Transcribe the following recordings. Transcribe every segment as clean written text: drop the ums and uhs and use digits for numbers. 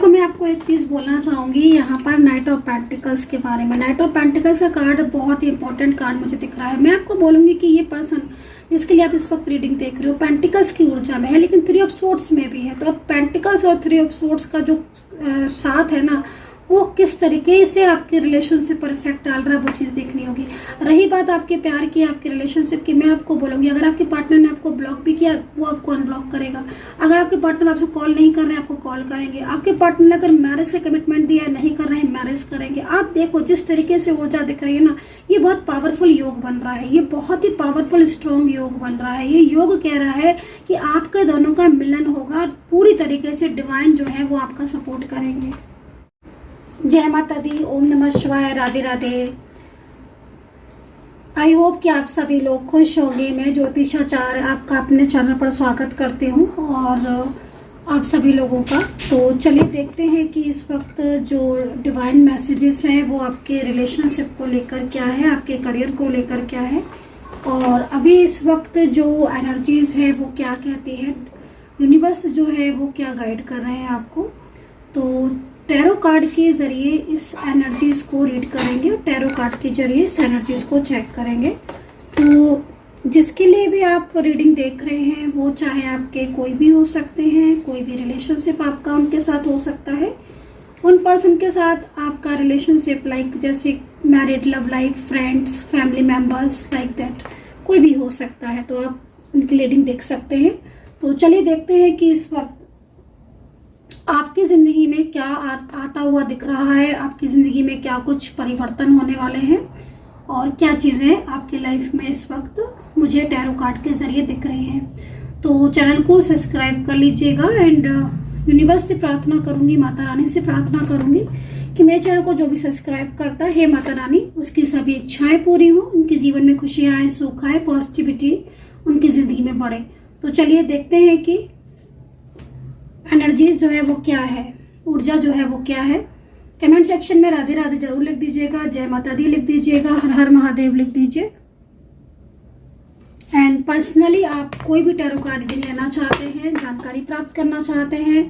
देखो, मैं आपको एक चीज़ बोलना चाहूँगी यहाँ पर नाइट ऑफ पेंटिकल्स के बारे में। नाइट ऑफ पेंटिकल्स का कार्ड बहुत ही इंपॉर्टेंट कार्ड मुझे दिख रहा है। मैं आपको बोलूँगी कि ये पर्सन जिसके लिए आप इस वक्त रीडिंग देख रहे हो पेंटिकल्स की ऊर्जा में है, लेकिन थ्री ऑफ सोर्ड्स में भी है। तो अब पेंटिकल्स और थ्री ऑफ सोर्ड्स का जो साथ है ना, वो किस तरीके से आपके रिलेशनशिप पर इफेक्ट डाल रहा है, वो चीज़ देखनी होगी। रही बात आपके प्यार की, आपके रिलेशनशिप की, मैं आपको बोलूँगी अगर आपके पार्टनर ने आपको ब्लॉक भी किया, वो आपको अनब्लॉक करेगा। अगर आपके पार्टनर आपसे कॉल नहीं कर रहे हैं, आपको कॉल करेंगे। आपके पार्टनर ने अगर मैरिज से कमिटमेंट दिया है, नहीं कर रहे हैं, मैरिज करेंगे। आप देखो जिस तरीके से ऊर्जा दिख रही है ना, ये बहुत पावरफुल योग बन रहा है। ये बहुत ही पावरफुल स्ट्रॉन्ग योग बन रहा है। ये योग कह रहा है कि आपके दोनों का मिलन होगा, पूरी तरीके से डिवाइन जो है वो आपका सपोर्ट करेंगे। जय माता दी, ओम नमः शिवाय, राधे राधे। आई होप कि आप सभी लोग खुश होंगे। मैं ज्योतिषाचार्य आपका अपने चैनल पर स्वागत करती हूँ और आप सभी लोगों का। तो चलिए देखते हैं कि इस वक्त जो डिवाइन मैसेजेस हैं वो आपके रिलेशनशिप को लेकर क्या है, आपके करियर को लेकर क्या है, और अभी इस वक्त जो एनर्जीज है वो क्या कहती है, यूनिवर्स जो है वो क्या गाइड कर रहे हैं आपको। तो टैरो कार्ड के जरिए इस एनर्जीज को रीड करेंगे और टैरो कार्ड के जरिए इस एनर्जीज को चेक करेंगे। तो जिसके लिए भी आप रीडिंग देख रहे हैं, वो चाहे आपके कोई भी हो सकते हैं, कोई भी रिलेशनशिप आपका उनके साथ हो सकता है, उन पर्सन के साथ आपका रिलेशनशिप लाइक जैसे married, love life, friends, family members, like that कोई भी हो सकता है। तो आप उनकी रीडिंग देख सकते हैं। तो चलिए देखते हैं कि इस वक्त आपकी ज़िंदगी में क्या आता हुआ दिख रहा है, आपकी ज़िंदगी में क्या कुछ परिवर्तन होने वाले हैं और क्या चीज़ें आपकी लाइफ में इस वक्त मुझे टैरो कार्ड के ज़रिए दिख रही हैं। तो चैनल को सब्सक्राइब कर लीजिएगा एंड यूनिवर्स से प्रार्थना करूंगी, माता रानी से प्रार्थना करूंगी कि मेरे चैनल को जो भी सब्सक्राइब करता है, माता रानी उसकी सभी इच्छाएं पूरी हो, उनके जीवन में खुशियाँ आए, सुख आए, पॉजिटिविटी उनकी ज़िंदगी में बढ़े। तो चलिए देखते हैं कि एनर्जीज जो है वो क्या है, ऊर्जा जो है वो क्या है। कमेंट सेक्शन में राधे राधे जरूर लिख दीजिएगा, जय माता दी लिख दीजिएगा, हर हर महादेव लिख दीजिए। एंड पर्सनली आप कोई भी टैरो कार्ड रीडिंग लेना चाहते हैं, जानकारी प्राप्त करना चाहते हैं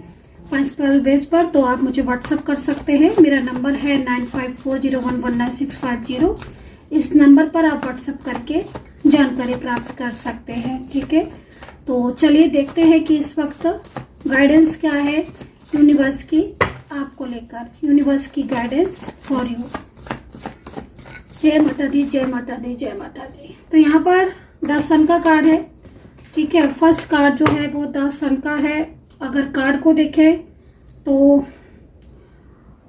पर्सनल बेस पर, तो आप मुझे व्हाट्सअप कर सकते हैं। मेरा नंबर है 9540119650। इस नंबर पर आप व्हाट्सअप करके जानकारी प्राप्त कर सकते हैं, ठीक है। तो चलिए देखते हैं कि इस वक्त गाइडेंस क्या है यूनिवर्स की आपको लेकर, यूनिवर्स की गाइडेंस फॉर यू। जय माता दी, जय माता दी, जय माता दी। तो यहाँ पर 10 सन का कार्ड है, ठीक है। फर्स्ट कार्ड जो है वो 10 सन का है। अगर कार्ड को देखें तो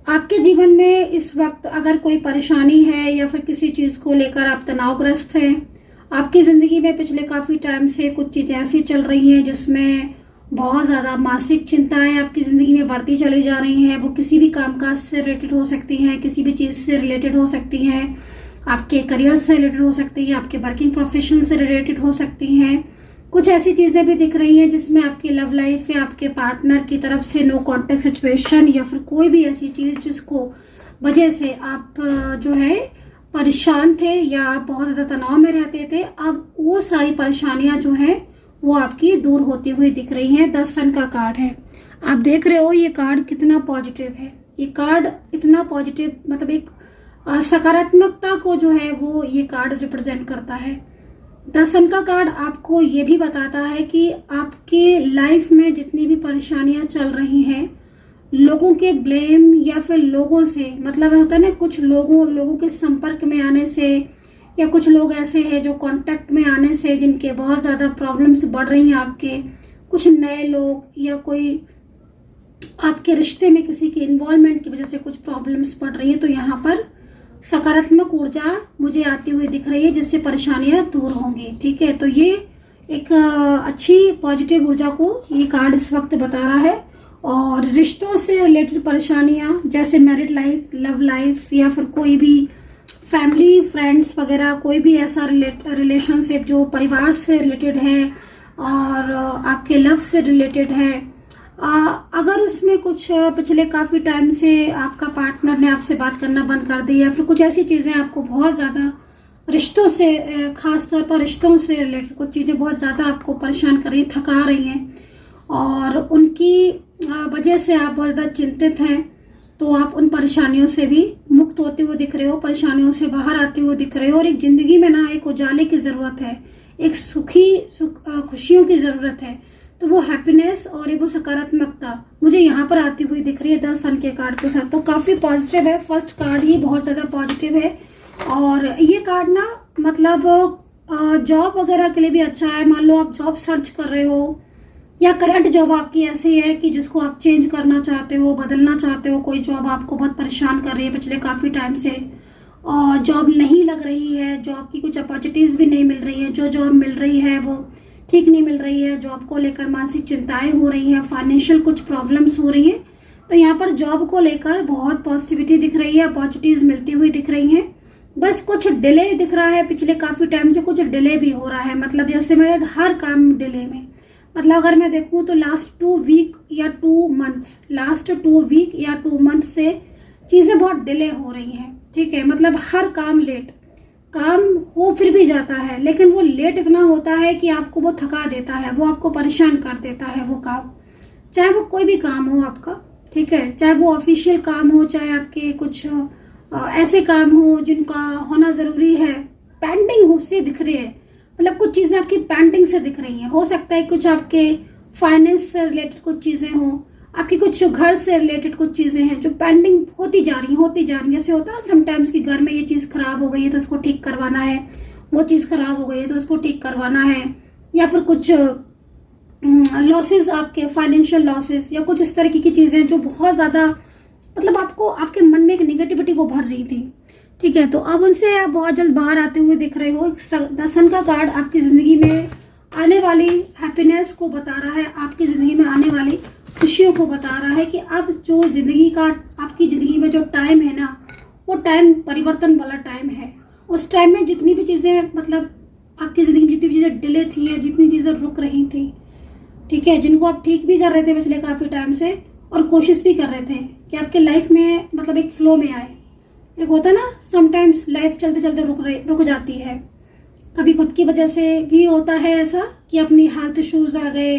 आपके जीवन में इस वक्त अगर कोई परेशानी है या फिर किसी चीज़ को लेकर आप तनावग्रस्त हैं, आपकी ज़िंदगी में पिछले काफ़ी टाइम से कुछ चीज़ें ऐसी चल रही हैं जिसमें बहुत ज़्यादा मानसिक चिंताएं आपकी ज़िंदगी में बढ़ती चली जा रही हैं। वो किसी भी कामकाज से रिलेटेड हो सकती हैं, किसी भी चीज़ से रिलेटेड हो सकती हैं, आपके करियर से रिलेटेड हो सकती हैं, आपके वर्किंग प्रोफेशन से रिलेटेड हो सकती हैं। कुछ ऐसी चीज़ें भी दिख रही हैं जिसमें आपकी लव लाइफ या आपके पार्टनर की तरफ से नो कॉन्टेक्ट सिचुएशन या फिर कोई भी ऐसी चीज़ जिसको वजह से आप जो है परेशान थे या आप बहुत ज़्यादा तनाव में रहते थे, अब वो सारी परेशानियां जो हैं वो आपकी दूर होती हुई दिख रही हैं। 10 सन का कार्ड है। आप देख रहे हो ये कार्ड कितना पॉजिटिव है। ये कार्ड इतना पॉजिटिव, मतलब एक सकारात्मकता को जो है वो ये कार्ड रिप्रेजेंट करता है। 10 सन का कार्ड आपको ये भी बताता है कि आपके लाइफ में जितनी भी परेशानियां चल रही हैं, लोगों के ब्लेम या फिर लोगों से, मतलब होता है ना, कुछ लोगों के संपर्क में आने से, या कुछ लोग ऐसे हैं जो कांटेक्ट में आने से जिनके बहुत ज़्यादा प्रॉब्लम्स बढ़ रही हैं, आपके कुछ नए लोग या कोई आपके रिश्ते में किसी की इन्वॉल्वमेंट की वजह से कुछ प्रॉब्लम्स बढ़ रही हैं। तो यहाँ पर सकारात्मक ऊर्जा मुझे आती हुई दिख रही है जिससे परेशानियां दूर होंगी, ठीक है। तो ये एक अच्छी पॉजिटिव ऊर्जा को ये कार्ड इस वक्त बता रहा है। और रिश्तों से रिलेटेड परेशानियां जैसे मैरिड लाइफ, लव लाइफ या फिर कोई भी फैमिली, फ्रेंड्स वगैरह, कोई भी ऐसा रिलेशनशिप जो परिवार से रिलेटेड है और आपके लव से रिलेटेड है, अगर उसमें कुछ पिछले काफ़ी टाइम से आपका पार्टनर ने आपसे बात करना बंद कर दी या फिर कुछ ऐसी चीज़ें आपको बहुत ज़्यादा रिश्तों से, ख़ास तौर पर रिश्तों से रिलेटेड कुछ चीज़ें बहुत ज़्यादा आपको परेशान कर रही, थका रही हैं और उनकी वजह से आप बहुत ज़्यादा चिंतित हैं, तो आप उन परेशानियों से भी मुक्त होते हुए दिख रहे हो, परेशानियों से बाहर आते हुए दिख रहे हो। और एक ज़िंदगी में ना एक उजाले की ज़रूरत है, एक खुशियों की ज़रूरत है। तो वो हैप्पीनेस और वो सकारात्मकता मुझे यहाँ पर आती हुई दिख रही है 10 सन के कार्ड के साथ। तो काफ़ी पॉजिटिव है, फर्स्ट कार्ड ही बहुत ज़्यादा पॉजिटिव है। और ये कार्ड ना मतलब जॉब वगैरह के लिए भी अच्छा है। मान लो आप जॉब सर्च कर रहे हो या करंट जॉब आपकी ऐसी है कि जिसको आप चेंज करना चाहते हो, बदलना चाहते हो, कोई जॉब आपको बहुत परेशान कर रही है पिछले काफ़ी टाइम से, और जॉब नहीं लग रही है, जॉब की कुछ अपॉर्चुनिटीज़ भी नहीं मिल रही है, जो जॉब मिल रही है वो ठीक नहीं मिल रही है, जॉब को लेकर मानसिक चिंताएं हो रही हैं, फाइनेंशियल कुछ प्रॉब्लम्स हो रही हैं। तो यहाँ पर जॉब को लेकर बहुत पॉजिटिविटी दिख रही है, अपॉर्चुनिटीज़ मिलती हुई दिख रही हैं। बस कुछ डिले दिख रहा है, पिछले काफ़ी टाइम से कुछ डिले भी हो रहा है। मतलब जैसे मैं हर काम डिले में, मतलब अगर मैं देखूं तो लास्ट 2 वीक या 2 मंथ से चीज़ें बहुत डिले हो रही हैं। ठीक है, मतलब हर काम लेट, काम हो फिर भी जाता है, लेकिन वो लेट इतना होता है कि आपको वो थका देता है, वो आपको परेशान कर देता है वो काम, चाहे वो कोई भी काम हो आपका। ठीक है, चाहे वो ऑफिशियल काम हो, चाहे आपके कुछ ऐसे काम हो जिनका होना ज़रूरी है, पेंडिंग हो से दिख रहे हैं। मतलब कुछ चीज़ें आपकी पेंडिंग से दिख रही हैं। हो सकता है कुछ आपके फाइनेंस से रिलेटेड कुछ चीज़ें हों, आपकी कुछ घर से रिलेटेड कुछ चीज़ें हैं जो पेंडिंग होती जा रही हैं। जैसे होता है समटाइम्स कि घर में ये चीज़ खराब हो गई है तो उसको ठीक करवाना है, वो चीज़ खराब हो गई है तो उसको ठीक करवाना है, या फिर कुछ लॉसेस, आपके फाइनेंशियल लॉसेस, या कुछ इस तरीके की चीज़ें जो बहुत ज़्यादा मतलब आपको आपके मन में एक निगेटिविटी को भर रही थी। ठीक है, तो अब उनसे आप बहुत जल्द बाहर आते हुए दिख रहे हो। 10 सन का कार्ड आपकी ज़िंदगी में आने वाली हैप्पीनेस को बता रहा है, आपकी ज़िंदगी में आने वाली खुशियों को बता रहा है कि अब जो ज़िंदगी का आपकी ज़िंदगी में जो टाइम है ना, वो टाइम परिवर्तन वाला टाइम है। उस टाइम में जितनी भी चीज़ें मतलब आपकी ज़िंदगी में जितनी भी चीज़ें डिले थी या जितनी चीज़ें रुक रही थी, ठीक है, जिनको आप ठीक भी कर रहे थे पिछले काफ़ी टाइम से और कोशिश भी कर रहे थे कि आपके लाइफ में मतलब एक फ्लो में आए। एक होता है ना समटाइम्स लाइफ चलते चलते रुक जाती है, कभी खुद की वजह से भी होता है ऐसा कि अपनी हेल्थ इश्यूज आ गए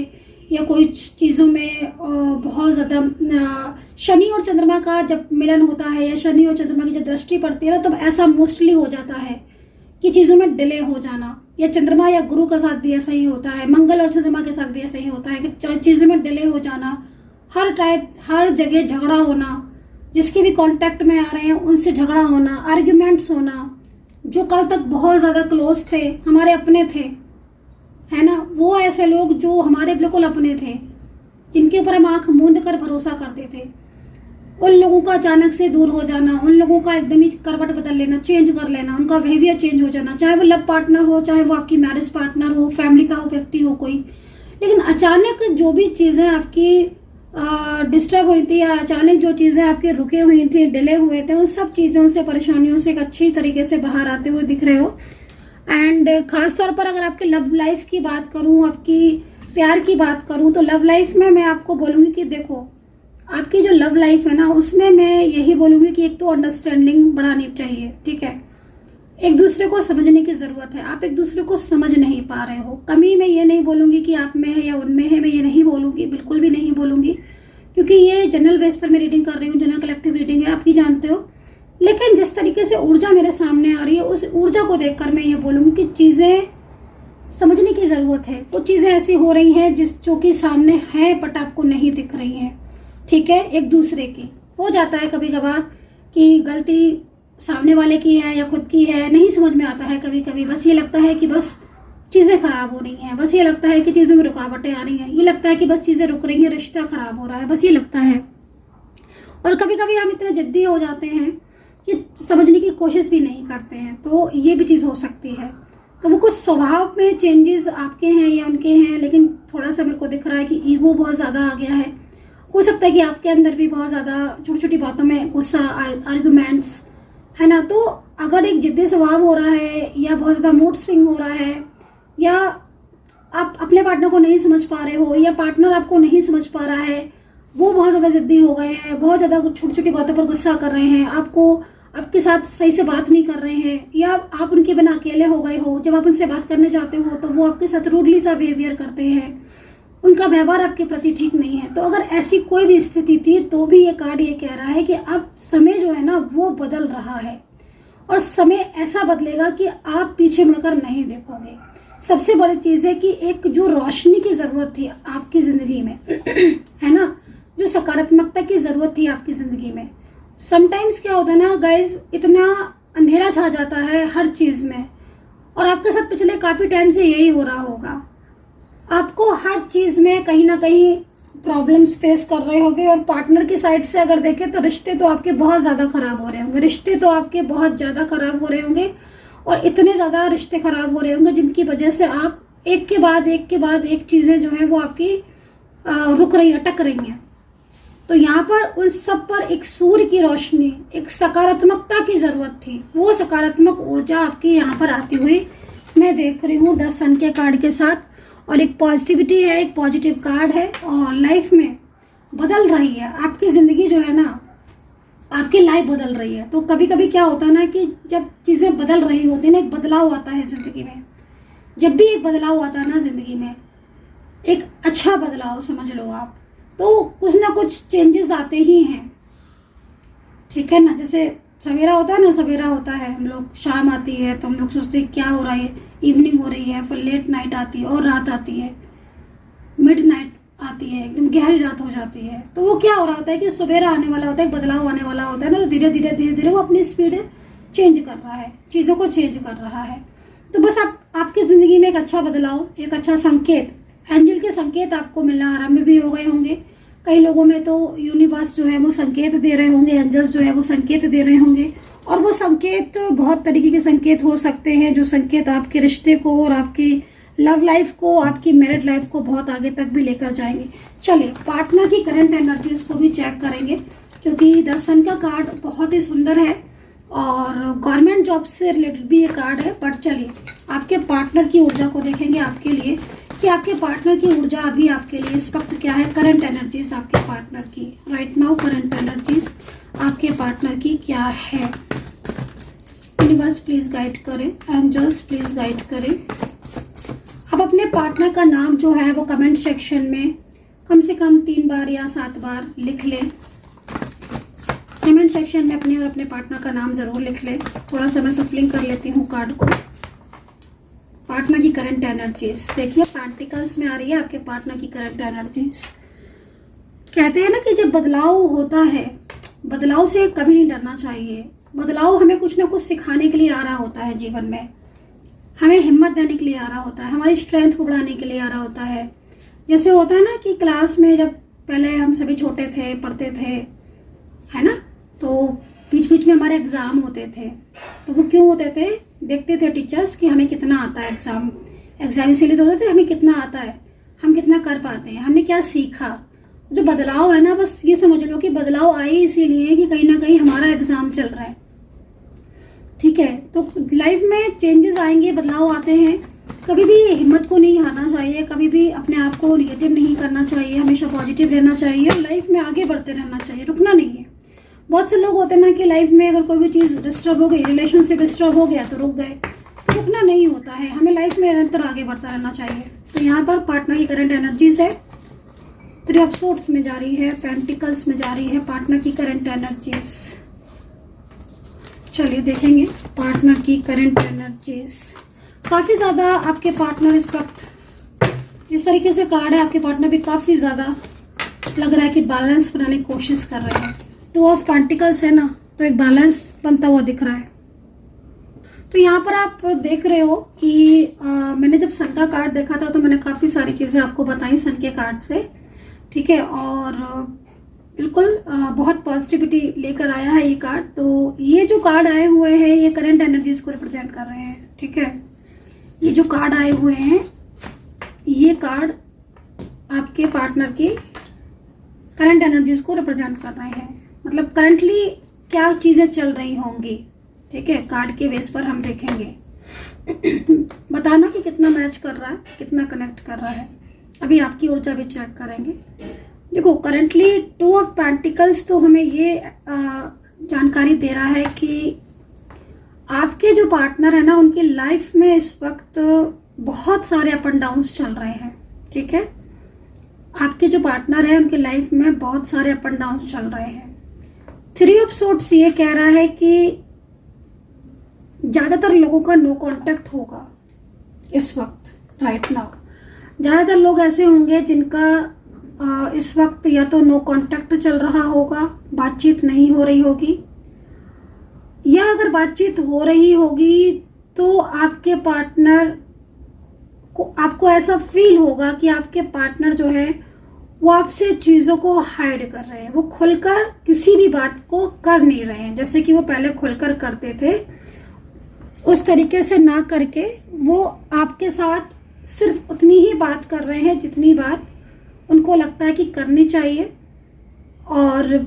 या कोई चीज़ों में बहुत ज़्यादा शनि और चंद्रमा का जब मिलन होता है या शनि और चंद्रमा की जब दृष्टि पड़ती है ना, तब ऐसा मोस्टली हो जाता है कि चीज़ों में डिले हो जाना, या चंद्रमा या गुरु के साथ भी ऐसा ही होता है, मंगल और चंद्रमा के साथ भी ऐसा ही होता है कि चीज़ों में डिले हो जाना, हर जगह झगड़ा होना, जिसके भी कांटेक्ट में आ रहे हैं उनसे झगड़ा होना, आर्ग्यूमेंट्स होना, जो कल तक बहुत ज़्यादा क्लोज थे, हमारे अपने थे, है ना, वो ऐसे लोग जो हमारे बिल्कुल अपने थे, जिनके ऊपर हम आंख मूंद कर भरोसा करते थे, उन लोगों का अचानक से दूर हो जाना, उन लोगों का एकदम ही करवट बदल लेना, चेंज कर लेना, उनका बिहेवियर चेंज हो जाना, चाहे वो लव पार्टनर हो, चाहे वो आपकी मैरिज पार्टनर हो, फैमिली का व्यक्ति हो कोई। लेकिन अचानक जो भी चीज़ें आपकी डिस्टर्ब हुई थी या अचानक जो चीज़ें आपके रुके हुई थी, डिले हुए थे, उन सब चीज़ों से, परेशानियों से एक अच्छी तरीके से बाहर आते हुए दिख रहे हो। एंड खास तौर पर अगर आपके लव लाइफ की बात करूं, आपकी प्यार की बात करूं, तो लव लाइफ में मैं आपको बोलूँगी कि देखो, आपकी जो लव लाइफ है ना, उसमें मैं यही बोलूँगी कि एक तो अंडरस्टैंडिंग बढ़ानी चाहिए। ठीक है, एक दूसरे को समझने की ज़रूरत है। आप एक दूसरे को समझ नहीं पा रहे हो। कमी मैं ये नहीं बोलूँगी कि आप में है या उनमें है, मैं ये नहीं बोलूँगी, बिल्कुल भी नहीं बोलूँगी, क्योंकि ये जनरल बेस पर मैं रीडिंग कर रही हूँ, जनरल कलेक्टिव रीडिंग है, आप ही जानते हो। लेकिन जिस तरीके से ऊर्जा मेरे सामने आ रही है, उस ऊर्जा को देखकर मैं ये बोलूँगी कि चीज़ें समझने की ज़रूरत है। कुछ चीज़ें ऐसी हो रही हैं जो कि सामने है बट आपको नहीं दिख रही हैं। ठीक है, एक दूसरे की हो जाता है कभी कभार कि गलती सामने वाले की है या खुद की है, नहीं समझ में आता है कभी कभी। बस ये लगता है कि बस चीज़ें खराब हो रही हैं, बस ये लगता है कि चीज़ों में रुकावटें आ रही हैं, ये लगता है कि बस चीज़ें रुक रही हैं, रिश्ता खराब हो रहा है, बस ये लगता है। और कभी कभी हम इतने जिद्दी हो जाते हैं कि समझने की कोशिश भी नहीं करते हैं, तो ये भी चीज़ हो सकती है। तो वो कुछ स्वभाव में चेंजेस आपके हैं या उनके हैं, लेकिन थोड़ा सा मेरे को दिख रहा है कि ईगो बहुत ज़्यादा आ गया है। हो सकता है कि आपके अंदर भी बहुत ज़्यादा छोटी छोटी बातों में गुस्सा, आर्गुमेंट्स, है ना। तो अगर एक जिद्दी स्वभाव हो रहा है या बहुत ज़्यादा मूड स्विंग हो रहा है, या आप अपने पार्टनर को नहीं समझ पा रहे हो या पार्टनर आपको नहीं समझ पा रहा है, वो बहुत ज़्यादा जिद्दी हो गए हैं, बहुत ज़्यादा छोटी छोटी बातों पर गुस्सा कर रहे हैं, आपके साथ सही से बात नहीं कर रहे हैं, या आप उनके बिना अकेले हो गए हो, जब आप उनसे बात करने जाते हो तो वो आपके साथ रूडली सा बिहेवियर करते हैं, उन उनका व्यवहार आपके प्रति ठीक नहीं है। तो अगर ऐसी कोई भी स्थिति थी तो भी ये कार्ड ये कह रहा है कि अब समय जो है ना वो बदल रहा है, और समय ऐसा बदलेगा कि आप पीछे मुड़कर नहीं देखोगे। सबसे बड़ी चीज़ है कि एक जो रोशनी की ज़रूरत थी आपकी ज़िंदगी में है ना, जो सकारात्मकता की ज़रूरत थी आपकी ज़िंदगी में। समटाइम्स क्या होता है ना गाइज, इतना अंधेरा छा जाता है हर चीज़ में, और आपके साथ पिछले काफ़ी टाइम से यही हो रहा होगा। आपको हर चीज़ में कहीं ना कहीं प्रॉब्लम्स फेस कर रहे होंगे, और पार्टनर की साइड से अगर देखें तो रिश्ते तो आपके बहुत ज़्यादा ख़राब हो रहे होंगे, रिश्ते तो आपके बहुत ज़्यादा ख़राब हो रहे होंगे, और इतने ज़्यादा रिश्ते ख़राब हो रहे होंगे जिनकी वजह से आप एक के बाद एक चीज़ें जो है वो आपकी रुक रही, अटक रही हैं। तो यहाँ पर उन सब पर एक सूर्य की रोशनी, एक सकारात्मकता की ज़रूरत थी। वो सकारात्मक ऊर्जा आपकी यहाँ पर आती हुई मैं देख रही हूँ 10 सन के कार्ड के साथ, और एक पॉजिटिविटी है, एक पॉजिटिव कार्ड है, और लाइफ में बदल रही है आपकी ज़िंदगी जो है ना, आपकी लाइफ बदल रही है। तो कभी कभी क्या होता है ना कि जब चीज़ें बदल रही होती है ना, एक बदलाव आता है ज़िंदगी में। जब भी एक बदलाव आता है ना ज़िंदगी में, एक अच्छा बदलाव समझ लो आप, तो कुछ ना कुछ चेंजेस आते ही हैं, ठीक है ना। जैसे सवेरा होता है ना, सवेरा होता है, हम लोग शाम आती है तो हम लोग सोचते हैं क्या हो रहा है, इवनिंग हो रही है, फिर लेट नाइट आती है, और रात आती है, मिड नाइट आती है, एकदम गहरी रात हो जाती है। तो वो क्या हो रहा होता है कि सवेरा आने वाला होता है, एक बदलाव आने वाला होता है ना, तो धीरे धीरे वो अपनी स्पीड चेंज कर रहा है, चीज़ों को चेंज कर रहा है। तो बस आपकी ज़िंदगी में एक अच्छा बदलाव, एक अच्छा संकेत, एंजल के संकेत आपको मिलना आरंभ भी हो गए होंगे। कई लोगों में तो यूनिवर्स जो है वो संकेत दे रहे होंगे, एंजल्स जो है वो संकेत दे रहे होंगे, और वो संकेत बहुत तरीके के संकेत हो सकते हैं, जो संकेत आपके रिश्ते को और आपकी लव लाइफ को, आपकी मैरिड लाइफ को बहुत आगे तक भी लेकर जाएंगे। चलिए पार्टनर की करंट एनर्जीज को भी चेक करेंगे, क्योंकि 10 सन का कार्ड बहुत ही सुंदर है, और गवर्नमेंट जॉब से रिलेटेड भी ये कार्ड है। बट चलिए आपके पार्टनर की ऊर्जा को देखेंगे आपके लिए, कि आपके पार्टनर की ऊर्जा अभी आपके लिए इस वक्त क्या है, करंट एनर्जीज आपके पार्टनर की राइट नाउ, करंट एनर्जीज आपके पार्टनर की क्या है। यूनिवर्स प्लीज गाइड करें, एंजल्स प्लीज गाइड करें। अब अपने पार्टनर का नाम जो है वो कमेंट सेक्शन में कम से कम 3 बार या 7 बार लिख लें। कमेंट सेक्शन में अपने और अपने पार्टनर का नाम जरूर लिख लें। थोड़ा सा मैं सफलिंग कर लेती हूँ कार्ड को। पार्टनर की करंट एनर्जीज देखिए, प्रैक्टिकल्स में आ रही है आपके पार्टनर की करंट एनर्जीज। कहते हैं ना कि जब बदलाव होता है, बदलाव से कभी नहीं डरना चाहिए। बदलाव हमें कुछ ना कुछ सिखाने के लिए आ रहा होता है, जीवन में हमें हिम्मत देने के लिए आ रहा होता है, हमारी स्ट्रेंथ को बढ़ाने के लिए आ रहा होता है। जैसे होता है ना कि क्लास में जब पहले हम सभी छोटे थे, पढ़ते थे, है ना, तो बीच बीच में हमारे एग्जाम होते थे। तो वो क्यों होते थे, देखते थे टीचर्स कि हमें कितना आता है। एग्जाम इसीलिए तो होते थे, हमें कितना आता है, हम कितना कर पाते हैं, हमने क्या सीखा। जो बदलाव है ना, बस ये समझ लो कि बदलाव आए इसीलिए कि कहीं ना कहीं हमारा एग्जाम चल रहा है, ठीक है। तो लाइफ में चेंजेस आएंगे, बदलाव आते हैं। कभी भी हिम्मत को नहीं हारना चाहिए, कभी भी अपने आप को निगेटिव नहीं करना चाहिए, हमेशा पॉजिटिव रहना चाहिए, लाइफ में आगे बढ़ते रहना चाहिए, रुकना नहीं है। बहुत से लोग होते हैं ना कि लाइफ में अगर कोई भी चीज़ डिस्टर्ब हो गई, रिलेशनशिप डिस्टर्ब हो गया तो रुक गए, तो रुकना नहीं होता है, हमें लाइफ में निरंतर आगे बढ़ता रहना चाहिए। तो यहाँ पर पार्टनर की करंट एनर्जीज है, 3 ऑफ सोर्ड्स में जा रही है, पेंटिकल्स में जा रही है पार्टनर की करंट एनर्जीज। चलिए देखेंगे पार्टनर की करंट एनर्जीज। काफ़ी ज़्यादा आपके पार्टनर इस वक्त, जिस तरीके से कार्ड है, आपके पार्टनर भी काफ़ी ज़्यादा लग रहा है कि बैलेंस बनाने की कोशिश कर रहे हैं। 2 ऑफ पेंटिकल्स है ना, तो एक बैलेंस बनता हुआ दिख रहा है। तो यहाँ पर आप देख रहे हो कि मैंने जब सन का कार्ड देखा था तो मैंने काफ़ी सारी चीज़ें आपको बताई सन के कार्ड से, ठीक है। और बिल्कुल बहुत पॉजिटिविटी लेकर आया है ये कार्ड। तो ये जो कार्ड आए हुए हैं ये करंट एनर्जीज को रिप्रेजेंट कर रहे हैं, ठीक है। ये जो कार्ड आए हुए हैं ये कार्ड आपके पार्टनर की करंट एनर्जीज को रिप्रेजेंट कर रहे हैं। मतलब करंटली क्या चीज़ें चल रही होंगी, ठीक है, कार्ड के बेस पर हम देखेंगे। बताना कि कितना मैच कर रहा है, कितना कनेक्ट कर रहा है। अभी आपकी ऊर्जा भी चेक करेंगे। देखो करंटली 2 ऑफ पेंटिकल्स तो हमें ये जानकारी दे रहा है कि आपके जो पार्टनर है ना, उनकी लाइफ में इस वक्त बहुत सारे अप एंड डाउन्स चल रहे हैं, ठीक है। आपके जो पार्टनर है उनके लाइफ में बहुत सारे अप एंड डाउन चल रहे हैं। 3 ऑफ सोर्ड्स ये कह रहा है कि ज्यादातर लोगों का नो कांटेक्ट होगा इस वक्त, राइट नाउ। ज्यादातर लोग ऐसे होंगे जिनका इस वक्त या तो नो कांटेक्ट चल रहा होगा, बातचीत नहीं हो रही होगी, या अगर बातचीत हो रही होगी तो आपके पार्टनर को, आपको ऐसा फील होगा कि आपके पार्टनर जो है वो आपसे चीजों को हाइड कर रहे हैं, वो खुलकर किसी भी बात को कर नहीं रहे हैं। जैसे कि वो पहले खुलकर करते थे उस तरीके से ना करके वो आपके साथ सिर्फ उतनी ही बात कर रहे हैं जितनी बात उनको लगता है कि करनी चाहिए, और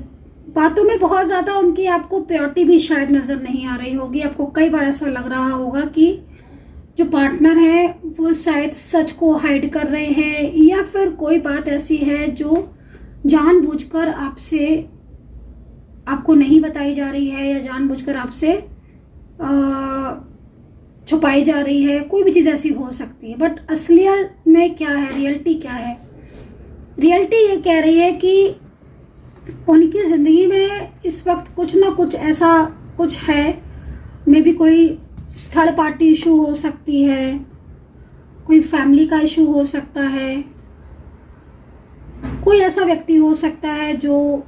बातों में बहुत ज्यादा उनकी आपको प्योरिटी भी शायद नजर नहीं आ रही होगी। आपको कई बार ऐसा लग रहा होगा कि जो पार्टनर है वो शायद सच को हाइड कर रहे हैं, या फिर कोई बात ऐसी है जो जानबूझकर आपको नहीं बताई जा रही है, या जानबूझकर आपसे छुपाई जा रही है। कोई भी चीज ऐसी हो सकती है, बट असलियत में क्या है, रियलिटी क्या है? रियलिटी ये कह रही है कि उनकी जिंदगी में इस वक्त कुछ ना कुछ ऐसा कुछ है, मे बी कोई थर्ड पार्टी इशू हो सकती है, कोई फैमिली का इशू हो सकता है, कोई ऐसा व्यक्ति हो सकता है जो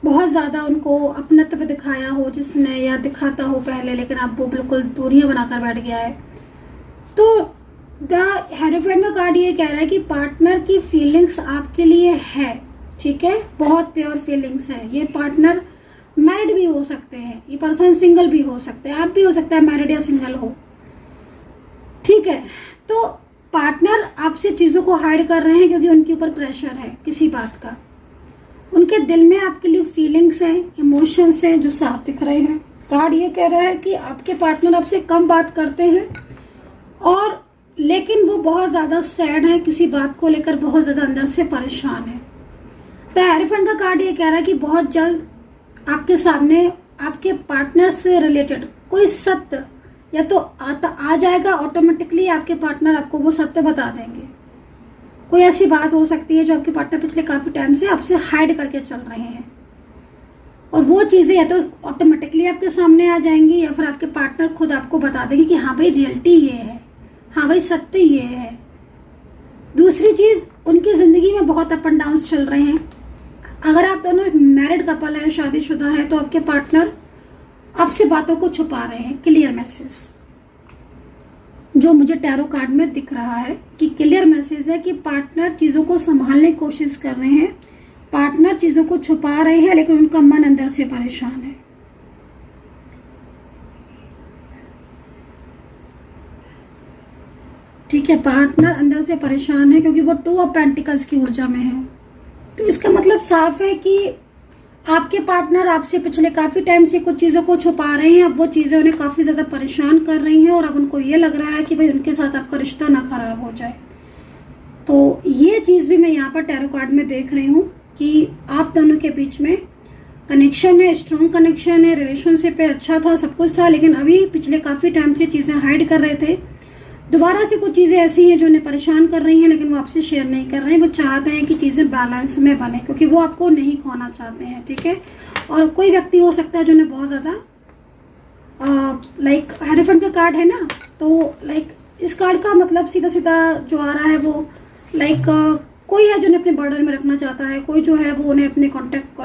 बहुत ज्यादा उनको अपनत्व दिखाया हो जिसने, या दिखाता हो पहले, लेकिन अब वो बिल्कुल दूरियां बनाकर बैठ गया है। तो द हेरोफेंट का कार्ड ये कह रहा है कि पार्टनर की फीलिंग्स आपके लिए है, ठीक है, बहुत प्योर फीलिंग्स है। ये पार्टनर मैरिड भी हो सकते हैं, ये पर्सन सिंगल भी हो सकते हैं, आप भी हो सकता है मैरिड या सिंगल हो, ठीक है। तो पार्टनर आपसे चीजों को हाइड कर रहे हैं क्योंकि उनके ऊपर प्रेशर है किसी बात का। उनके दिल में आपके लिए फीलिंग्स हैं, इमोशंस हैं जो साफ दिख रहे हैं। कार्ड ये कह रहा है कि आपके पार्टनर आपसे कम बात करते हैं, और लेकिन वो बहुत ज्यादा सैड है, किसी बात को लेकर बहुत ज्यादा अंदर से परेशान है। द एलिफेंट का कार्ड ये कह रहा है कि बहुत जल्द आपके सामने आपके पार्टनर से रिलेटेड कोई सत्य या तो आ जाएगा ऑटोमेटिकली, आपके पार्टनर आपको वो सत्य बता देंगे। कोई ऐसी बात हो सकती है जो आपके पार्टनर पिछले काफी टाइम से आपसे हाइड करके चल रहे हैं, और वो चीजें या तो ऑटोमेटिकली आपके सामने आ जाएंगी, या फिर आपके पार्टनर खुद आपको बता देंगे कि हाँ भाई रियलिटी ये है, हाँ भाई सत्य ये है। दूसरी चीज, उनकी जिंदगी में बहुत अप एंड डाउन चल रहे हैं। अगर आप दोनों मैरिड कपल है, शादीशुदा है, तो आपके पार्टनर आपसे बातों को छुपा रहे हैं। क्लियर मैसेज जो मुझे टैरो कार्ड में दिख रहा है कि क्लियर मैसेज है कि पार्टनर चीजों को संभालने की कोशिश कर रहे हैं, पार्टनर चीजों को छुपा रहे हैं, लेकिन उनका मन अंदर से परेशान है। ठीक है, पार्टनर अंदर से परेशान है क्योंकि वो 2 ऑफ पेंटिकल्स की ऊर्जा में है। तो इसका मतलब साफ है कि आपके पार्टनर आपसे पिछले काफी टाइम से कुछ चीजों को छुपा रहे हैं। अब वो चीजें उन्हें काफी ज्यादा परेशान कर रही हैं, और अब उनको ये लग रहा है कि भाई उनके साथ आपका रिश्ता ना खराब हो जाए। तो ये चीज भी मैं यहाँ पर टैरो कार्ड में देख रही हूँ कि आप दोनों के बीच में कनेक्शन है, स्ट्रॉन्ग कनेक्शन है, रिलेशनशिप है, अच्छा था, सब कुछ था, लेकिन अभी पिछले काफी टाइम से चीजें हाइड कर रहे थे। दोबारा से कुछ चीजें ऐसी हैं जो उन्हें परेशान कर रही हैं, लेकिन वो आपसे शेयर नहीं कर रहे हैं। वो चाहते हैं कि चीजें बैलेंस में बने, क्योंकि वो आपको नहीं खोना चाहते हैं, ठीक है। और कोई व्यक्ति हो सकता है जो उन्हें बहुत ज्यादा लाइक हेरोफेंट का कार्ड है ना, तो लाइक इस कार्ड का मतलब सीधा सीधा जो आ रहा है वो लाइक कोई है जो उन्हें अपने बॉर्डर में रखना चाहता है, कोई जो है वो उन्हें अपने कॉन्टेक्ट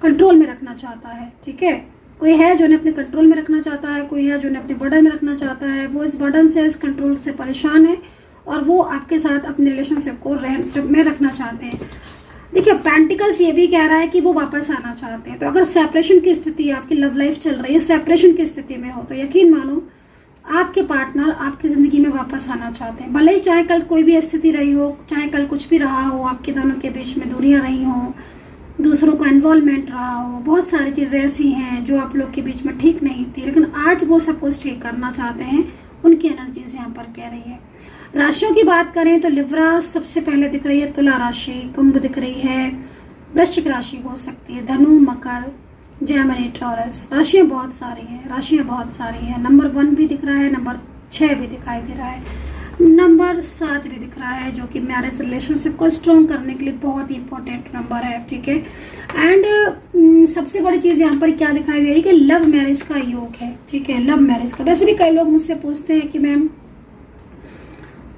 कंट्रोल में रखना चाहता है, ठीक है। कोई है जो उन्हें अपने कंट्रोल में रखना चाहता है, कोई है जो उन्हें अपने बर्डन में रखना चाहता है। वो इस बर्डन से, इस कंट्रोल से परेशान है, और वो आपके साथ अपने रिलेशनशिप को में रखना चाहते हैं। देखिए, पेंटिकल्स ये भी कह रहा है कि वो वापस आना चाहते हैं। तो अगर सेपरेशन की स्थिति, आपकी लव लाइफ चल रही है, सेपरेशन की स्थिति में हो, तो यकीन मानो आपके पार्टनर आपकी जिंदगी में वापस आना चाहते हैं। भले ही चाहे कल कोई भी स्थिति रही हो, चाहे कल कुछ भी रहा हो, आपके दोनों के बीच में दूरियां रही हो, दूसरों का इन्वॉल्वमेंट रहा हो, बहुत सारी चीजें ऐसी हैं जो आप लोग के बीच में ठीक नहीं थी, लेकिन आज वो सब कुछ ठीक करना चाहते हैं। उनकी एनर्जीज यहाँ पर कह रही है। राशियों की बात करें तो लिब्रा सबसे पहले दिख रही है, तुला राशि, कुंभ दिख रही है, वृश्चिक राशि हो सकती है, धनु, मकर, जेमिनी, टॉरस। राशियां बहुत सारी हैं, नंबर 1 भी दिख रहा है, नंबर 6 भी दिखाई दे रहा है। नंबर 7 भी दिख रहा है, जो कि मैरिज रिलेशनशिप को स्ट्रॉन्ग करने के लिए बहुत ही इंपॉर्टेंट नंबर है, ठीक है। एंड सबसे बड़ी चीज यहाँ पर क्या दिखाई दे रही है कि लव मैरिज का योग है, ठीक है, लव मैरिज का। वैसे भी कई लोग मुझसे पूछते हैं कि मैम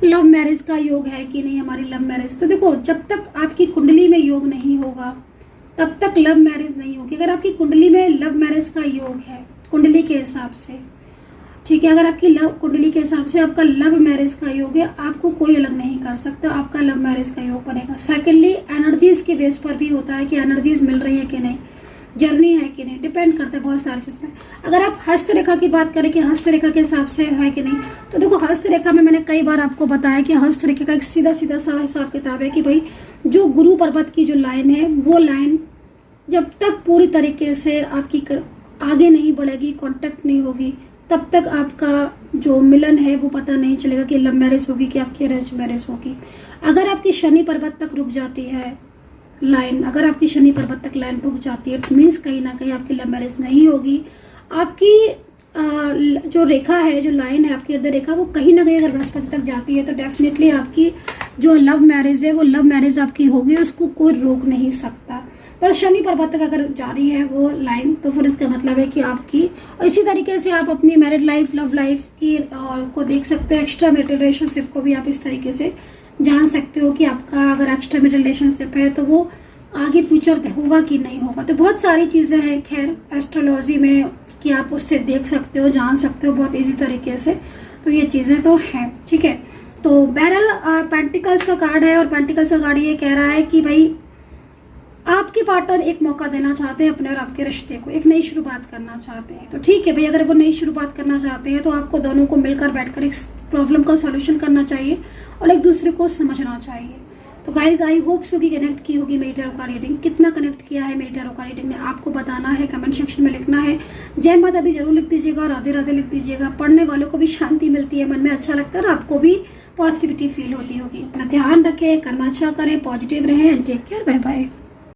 लव मैरिज का योग है कि नहीं हमारी लव मैरिज। तो देखो, जब तक आपकी कुंडली में योग नहीं होगा तब तक लव मैरिज नहीं होगी। अगर आपकी कुंडली में लव मैरिज का योग है कुंडली के हिसाब से, ठीक है, अगर आपकी लव कुंडली के हिसाब से आपका लव मैरिज का योग है, आपको कोई अलग नहीं कर सकता, आपका लव मैरिज का योग बनेगा। सेकेंडली, एनर्जीज के बेस पर भी होता है कि एनर्जीज मिल रही है कि नहीं, जर्नी है कि नहीं, डिपेंड करता है बहुत सारी चीज में। अगर आप हस्तरेखा की बात करें कि हस्तरेखा के हिसाब से है कि नहीं, तो देखो हस्तरेखा में मैंने कई बार आपको बताया कि हस्तरेखा का एक सीधा सीधा सा हिसाब किताब है कि भाई जो गुरु पर्वत की जो लाइन है, वो लाइन जब तक पूरी तरीके से आपकी आगे नहीं बढ़ेगी, कांटेक्ट नहीं होगी, तब तक आपका जो मिलन है वो पता नहीं चलेगा कि लव मैरिज होगी कि आपकी अरेंज मैरिज होगी। अगर आपकी शनि पर्वत तक रुक जाती है लाइन, अगर आपकी शनि पर्वत तक लाइन रुक जाती है, तो मीन्स कहीं ना कहीं आपकी लव मैरिज नहीं होगी। आपकी जो रेखा है, जो लाइन है आपकी हृदय रेखा, वो कहीं ना कहीं अगर बृहस्पति तक जाती है तो डेफिनेटली आपकी जो लव मैरिज है वो लव मैरिज आपकी होगी, उसको कोई रोक नहीं सकता। पर शनि पर्वत तक अगर जा रही है वो लाइन, तो फिर इसका मतलब है कि आपकी, और इसी तरीके से आप अपनी मैरिड लाइफ, लव लाइफ की और को देख सकते हो। एक्स्ट्रा मैरिटल रिलेशनशिप को भी आप इस तरीके से जान सकते हो कि आपका अगर एक्स्ट्रा मैरिटल रिलेशनशिप है तो वो आगे फ्यूचर होगा कि नहीं होगा। तो बहुत सारी चीज़ें हैं खैर एस्ट्रोलॉजी में कि आप उससे देख सकते हो, जान सकते हो बहुत ईजी तरीके से। तो ये चीज़ें तो हैं, ठीक है। तो बहरहाल पेंटिकल्स का कार्ड है, और पेंटिकल्स का कार्ड ये कह रहा है कि भाई आपके पार्टनर एक मौका देना चाहते हैं अपने और आपके रिश्ते को, एक नई शुरुआत करना चाहते हैं। तो ठीक है भाई, अगर वो नई शुरुआत करना चाहते हैं तो आपको दोनों को मिलकर बैठकर इस प्रॉब्लम का सॉल्यूशन करना चाहिए और एक दूसरे को समझना चाहिए। तो गाइज आई होप सो कि कनेक्ट की होगी मेरी टैरो का रीडिंग। कितना कनेक्ट किया है मेरी टैरो का रीडिंग ने आपको बताना है, कमेंट सेक्शन में लिखना है। जय माता दी जरूर लिख दीजिएगा, राधे राधे लिख दीजिएगा। पढ़ने वालों को भी शांति मिलती है, मन में अच्छा लगता है और आपको भी पॉजिटिविटी फील होती होगी। अपना ध्यान रखें, कर्म अच्छा करें, पॉजिटिव रहें and take care, bye bye.